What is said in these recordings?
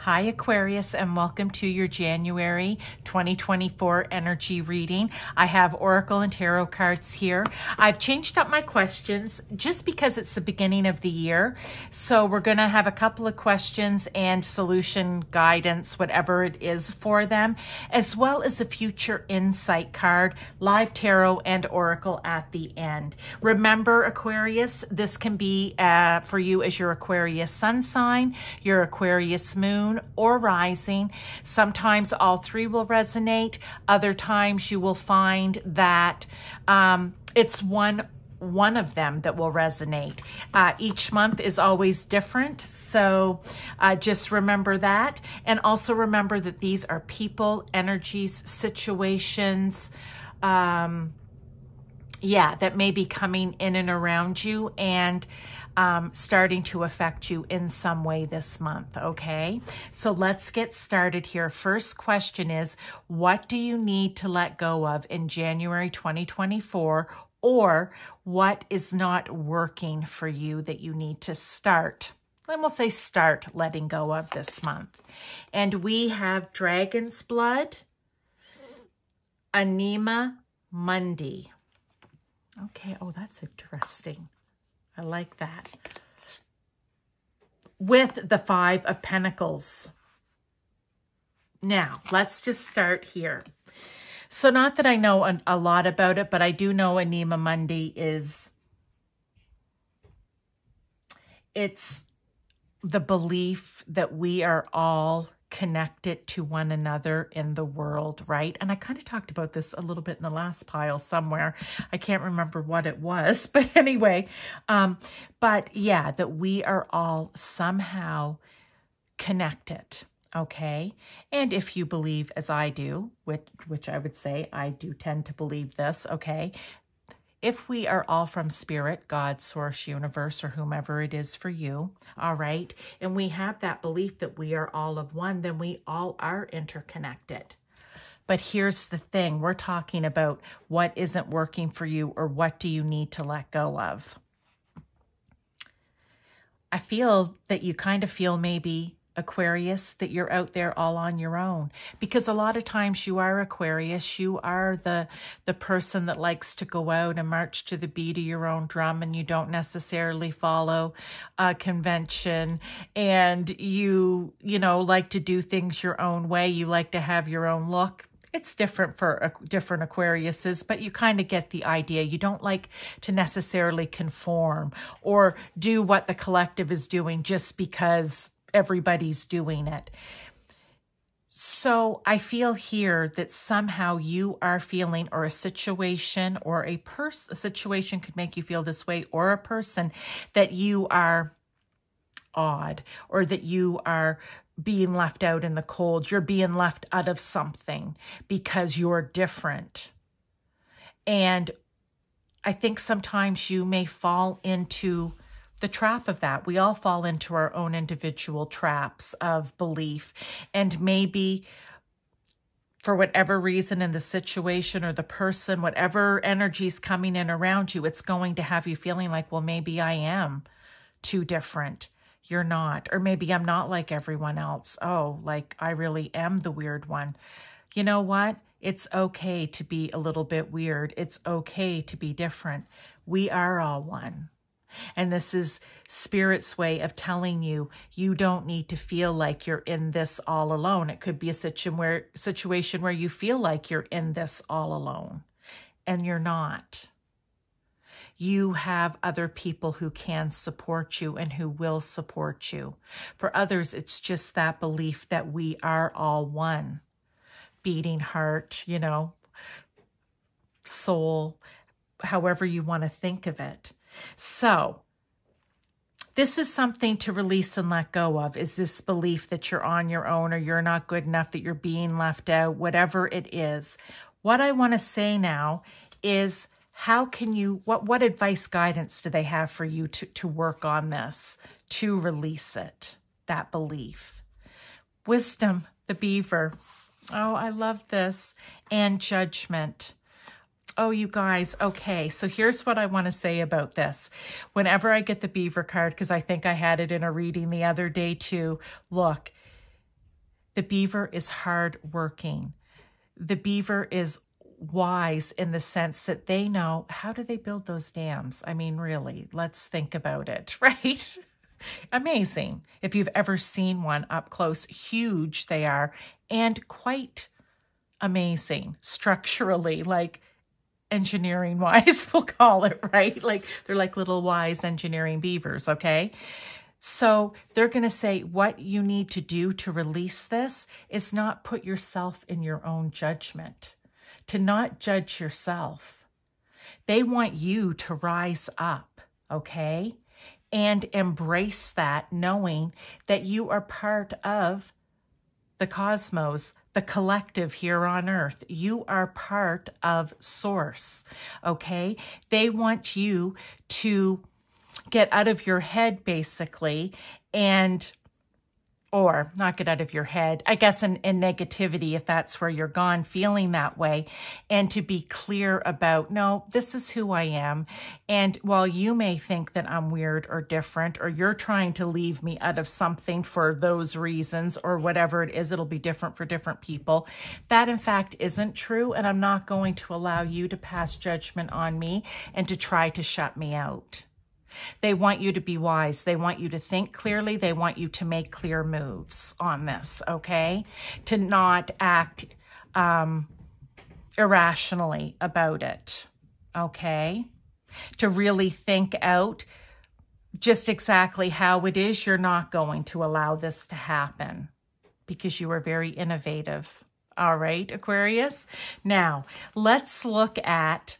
Hi Aquarius, and welcome to your January 2024 energy reading. I have Oracle and Tarot cards here. I've changed up my questions just because it's the beginning of the year. So we're going to have a couple of questions and solution guidance, whatever it is for them, as well as a future insight card, live tarot and Oracle at the end. Remember Aquarius, this can be for you as your Aquarius sun sign, your Aquarius moon, or rising. Sometimes all three will resonate. Other times you will find that it's one of them that will resonate. Each month is always different. So just remember that. And also remember that these are people, energies, situations, that may be coming in and around you and starting to affect you in some way this month, okay? So let's get started here. First question is, what do you need to let go of in January 2024, or what is not working for you that you need to start? And we'll say start letting go of this month. And we have Dragon's Blood, Anima Mundi. Okay, oh, that's interesting. I like that. With the Five of Pentacles. Now, let's just start here. So not that I know a lot about it, but I do know Anima Mundi it's the belief that we are all connected to one another in the world, right? And I kind of talked about this a little bit in the last pile somewhere. I can't remember what it was, but anyway, but yeah, that we are all somehow connected, okay? And if you believe as I do, which I would say I do tend to believe this, okay? If we are all from spirit, God, source, universe, or whomever it is for you, all right, and we have that belief that we are all of one, then we all are interconnected. But here's the thing, we're talking about what isn't working for you, or what do you need to let go of. I feel that you kind of feel maybe, Aquarius, that you're out there all on your own, because a lot of times you are Aquarius, you are the person that likes to go out and march to the beat of your own drum, and you don't necessarily follow a convention, and you like to do things your own way. You like to have your own look. It's different for different Aquariuses, but you kind of get the idea. You don't like to necessarily conform or do what the collective is doing just because everybody's doing it. So I feel here that somehow you are feeling, or a situation or a situation could make you feel this way, or a person, that you are odd, or that you are being left out in the cold. You're being left out of something because you're different. And I think sometimes you may fall into the trap of that. We all fall into our own individual traps of belief. And maybe for whatever reason in the situation or the person, whatever energy's coming in around you, it's going to have you feeling like, well, maybe I am too different. You're not. Or maybe I'm not like everyone else. Oh, like I really am the weird one. You know what? It's okay to be a little bit weird. It's okay to be different. We are all one. And this is Spirit's way of telling you, you don't need to feel like you're in this all alone. It could be a situation where you feel like you're in this all alone, and you're not. You have other people who can support you and who will support you. For others, it's just that belief that we are all one. Beating heart, soul, however you want to think of it. So this is something to release and let go of, is this belief that you're on your own, or you're not good enough, that you're being left out, whatever it is. What I want to say now is, how can you, what advice, guidance do they have for you to work on this, to release it, that belief? Wisdom, the beaver. Oh, I love this. And Judgment. Oh, you guys. Okay. So here's what I want to say about this. Whenever I get the beaver card, because I think I had it in a reading the other day too, look, The beaver is hardworking. The beaver is wise in the sense that they know, how do they build those dams? I mean, really, let's think about it, right? Amazing. If you've ever seen one up close, huge they are, and quite amazing structurally, like engineering wise, we'll call it, right? Like they're like little wise engineering beavers, okay? So they're going to say what you need to do to release this is not put yourself in your own judgment, to not judge yourself. They want you to rise up, okay? And embrace that, knowing that you are part of the cosmos, the collective here on earth. You are part of source, okay? They want you to get out of your head, basically, or not get out of your head, I guess in negativity, if that's where you're gone, feeling that way, and to be clear about, no, this is who I am. And while you may think that I'm weird or different, or you're trying to leave me out of something for those reasons, or whatever it is, it'll be different for different people. That in fact isn't true. And I'm not going to allow you to pass judgment on me and to try to shut me out. They want you to be wise. They want you to think clearly. They want you to make clear moves on this, okay? To not act irrationally about it, okay? To really think out just exactly how it is you're not going to allow this to happen, because you are very innovative. All right, Aquarius? Now, let's look at,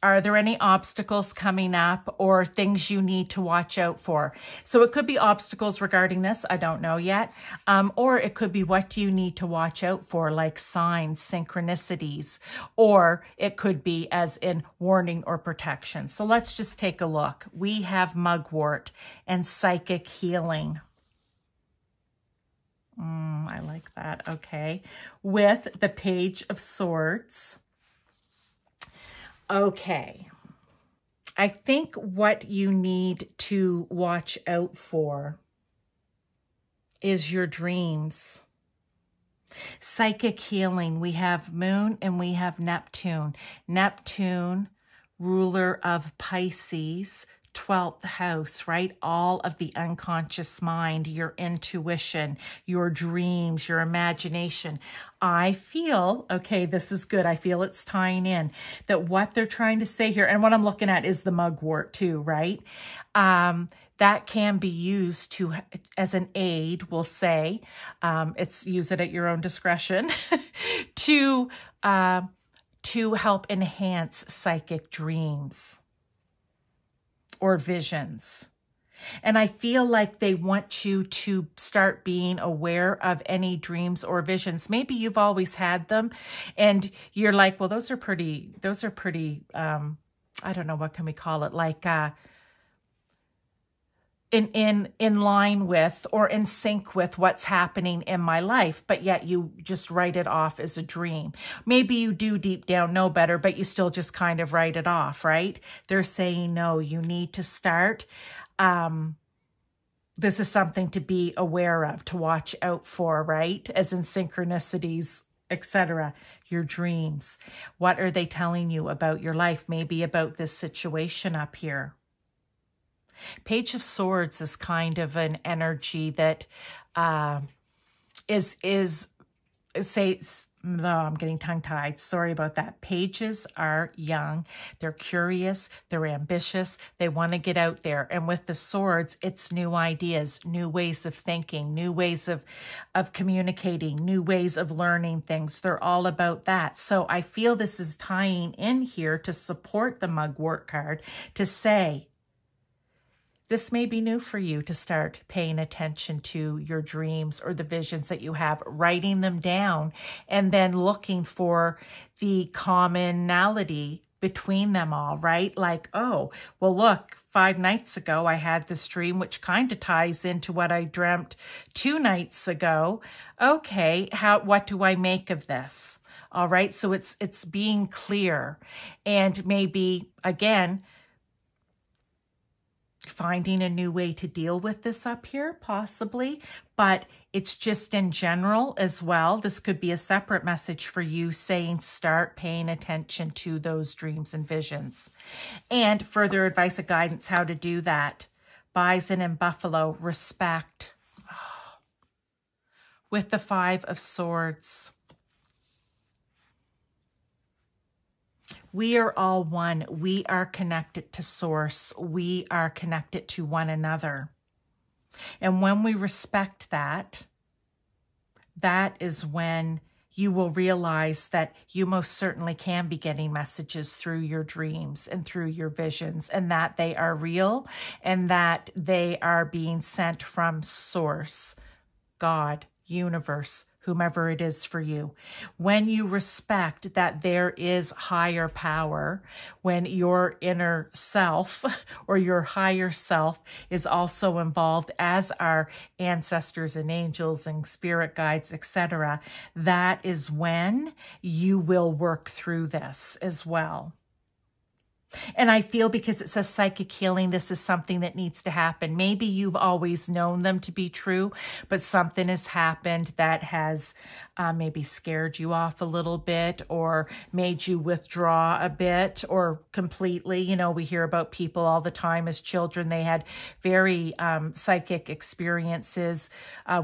are there any obstacles coming up or things you need to watch out for? So it could be obstacles regarding this, I don't know yet. Or it could be, what do you need to watch out for, like signs, synchronicities, or it could be as in warning or protection. So let's just take a look. We have mugwort and psychic healing. I like that, okay. With the Page of Swords. Okay, I think what you need to watch out for is your dreams. Psychic healing, we have Moon and we have Neptune. Neptune, ruler of Pisces, 12th house, right? All of the unconscious mind, your intuition, your dreams, your imagination. I feel, okay, this is good. I feel it's tying in that what they're trying to say here, and what I'm looking at is the mugwort too, right? That can be used to, as an aid, we'll say, use it at your own discretion, to help enhance psychic dreams or visions. And I feel like they want you to start being aware of any dreams or visions. Maybe you've always had them and you're like, well, those are pretty, I don't know, what can we call it? Like, in line with or in sync with what's happening in my life, but yet you just write it off as a dream. Maybe you do deep down know better, but you still just kind of write it off, right? They're saying, no, you need to start. This is something to be aware of, to watch out for, right? As in synchronicities, etc. Your dreams. What are they telling you about your life? Maybe about this situation up here. Page of Swords is kind of an energy that no, I'm getting tongue-tied. Sorry about that. Pages are young. They're curious. They're ambitious. They want to get out there. And with the swords, it's new ideas, new ways of thinking, new ways of communicating, new ways of learning things. They're all about that. So I feel this is tying in here to support the mugwort card to say, this may be new for you to start paying attention to your dreams or the visions that you have, writing them down, and then looking for the commonality between them all, right? Like, oh, well, look, 5 nights ago, I had this dream, which kind of ties into what I dreamt 2 nights ago. Okay, what do I make of this? All right, so it's being clear, and maybe, again, finding a new way to deal with this up here, possibly, but it's just in general as well. This could be a separate message for you saying start paying attention to those dreams and visions. And further advice and guidance how to do that. Bison and Buffalo, respect. With the Five of Swords. We are all one. We are connected to Source. We are connected to one another. And when we respect that, that is when you will realize that you most certainly can be getting messages through your dreams and through your visions, and that they are real and that they are being sent from Source, God, universe, whomever it is for you. When you respect that there is higher power, when your inner self or your higher self is also involved, as are ancestors and angels and spirit guides, etc., that is when you will work through this as well. And I feel because it says psychic healing, this is something that needs to happen. Maybe you've always known them to be true, but something has happened that has maybe scared you off a little bit or made you withdraw a bit or completely. You know, we hear about people all the time as children. They had very psychic experiences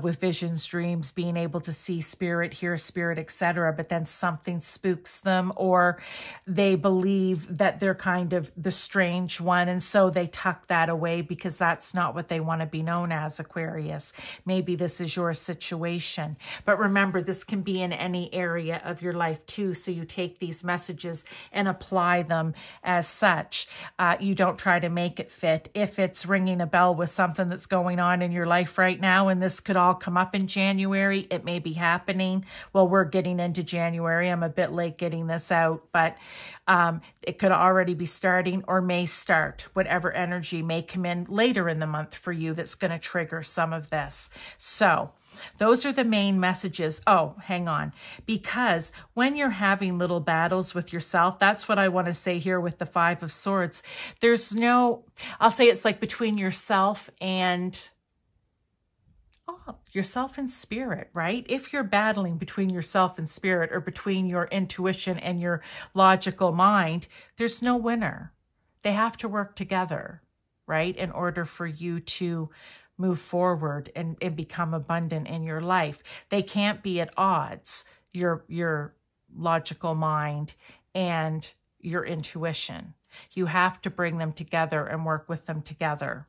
with visions, dreams, being able to see spirit, hear spirit, etc. But then something spooks them, or they believe that they're kind of the strange one, and so they tuck that away because that's not what they want to be known as, Aquarius. Maybe this is your situation. But remember, this can be in any area of your life too, so you take these messages and apply them as such. You don't try to make it fit. If it's ringing a bell with something that's going on in your life right now, and this could all come up in January, it may be happening. Well, we're getting into January. I'm a bit late getting this out, but it could already be starting or may start. Whatever energy may come in later in the month for you that's going to trigger some of this. So those are the main messages. Oh, hang on. Because when you're having little battles with yourself, that's what I want to say here with the Five of Swords. There's no, I'll say it's like between yourself and yourself and spirit, right? If you're battling between yourself and spirit, or between your intuition and your logical mind, there's no winner. They have to work together, right? In order for you to move forward and become abundant in your life. They can't be at odds, your logical mind and your intuition. You have to bring them together and work with them together.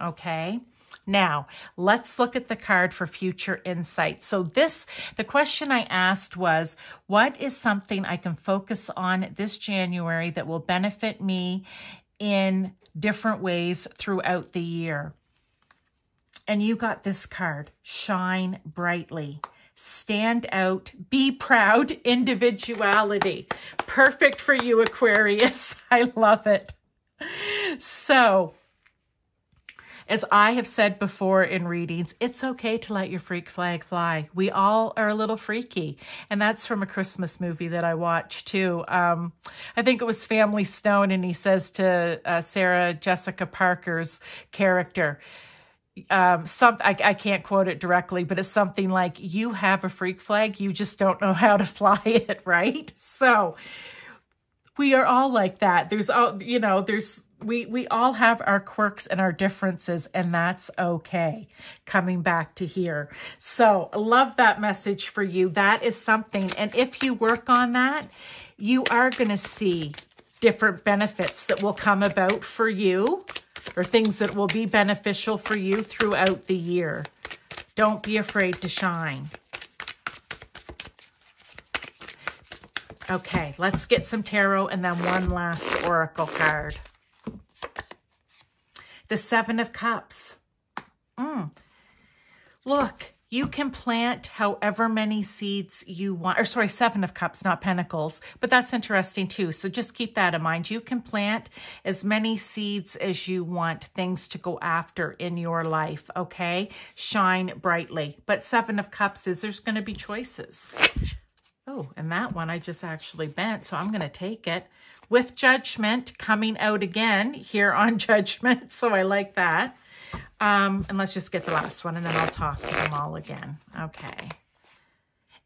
Okay? Now, let's look at the card for future insight. So the question I asked was, what is something I can focus on this January that will benefit me in different ways throughout the year? And you got this card, Shine Brightly. Stand out, be proud, individuality. Perfect for you, Aquarius. I love it. So, as I have said before in readings, it's okay to let your freak flag fly. We all are a little freaky. And that's from a Christmas movie that I watched too. I think it was Family Stone, and he says to Sarah Jessica Parker's character, I can't quote it directly, but it's something like, you have a freak flag, you just don't know how to fly it, right? So we are all like that. We all have our quirks and our differences, and that's okay. Coming back to here. So I love that message for you. That is something. And if you work on that, you are going to see different benefits that will come about for you, or things that will be beneficial for you throughout the year. Don't be afraid to shine. Okay, let's get some tarot and then one last oracle card. The Seven of Cups. Look, you can plant however many seeds you want. Or sorry, Seven of Cups, not Pentacles. But that's interesting too. So just keep that in mind. You can plant as many seeds as you want things to go after in your life, okay? Shine brightly. But Seven of Cups is there's going to be choices. Oh, and that one I just actually bent, so I'm going to take it. With Judgment coming out again here on Judgment, so I like that. And let's just get the last one, and then I'll talk to them all again. Okay.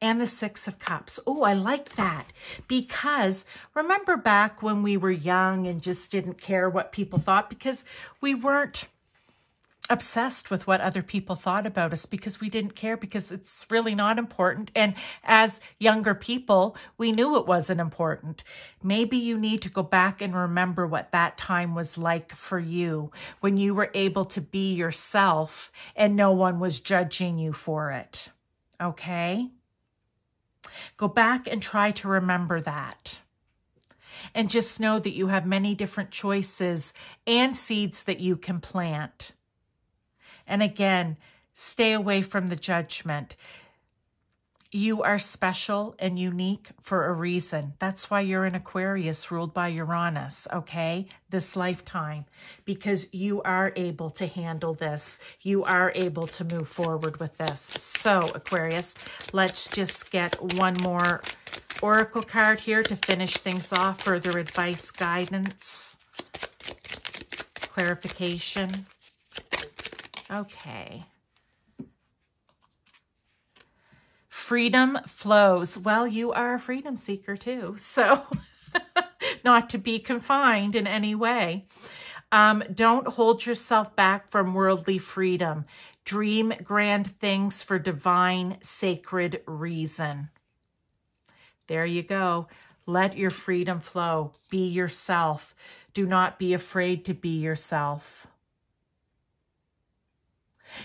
And the Six of Cups. Oh, I like that, because remember back when we were young and just didn't care what people thought, because we weren't obsessed with what other people thought about us, because we didn't care, because it's really not important. And as younger people, we knew it wasn't important. Maybe you need to go back and remember what that time was like for you, when you were able to be yourself and no one was judging you for it. Okay? Go back and try to remember that. And just know that you have many different choices and seeds that you can plant. And again, stay away from the judgment. You are special and unique for a reason. That's why you're an Aquarius ruled by Uranus, okay? This lifetime, because you are able to handle this. You are able to move forward with this. So, Aquarius, let's just get one more oracle card here to finish things off. Further advice, guidance, clarification. Okay. Freedom flows. Well, you are a freedom seeker too, so not to be confined in any way. Don't hold yourself back from worldly freedom. Dream grand things for divine, sacred reason. There you go. Let your freedom flow. Be yourself. Do not be afraid to be yourself.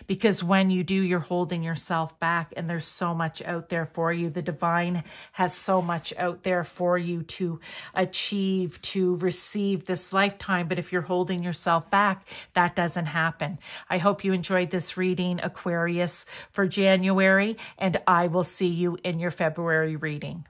Because when you do, you're holding yourself back, and there's so much out there for you. The divine has so much out there for you to achieve, to receive this lifetime. But if you're holding yourself back, that doesn't happen. I hope you enjoyed this reading, Aquarius, for January, and I will see you in your February reading.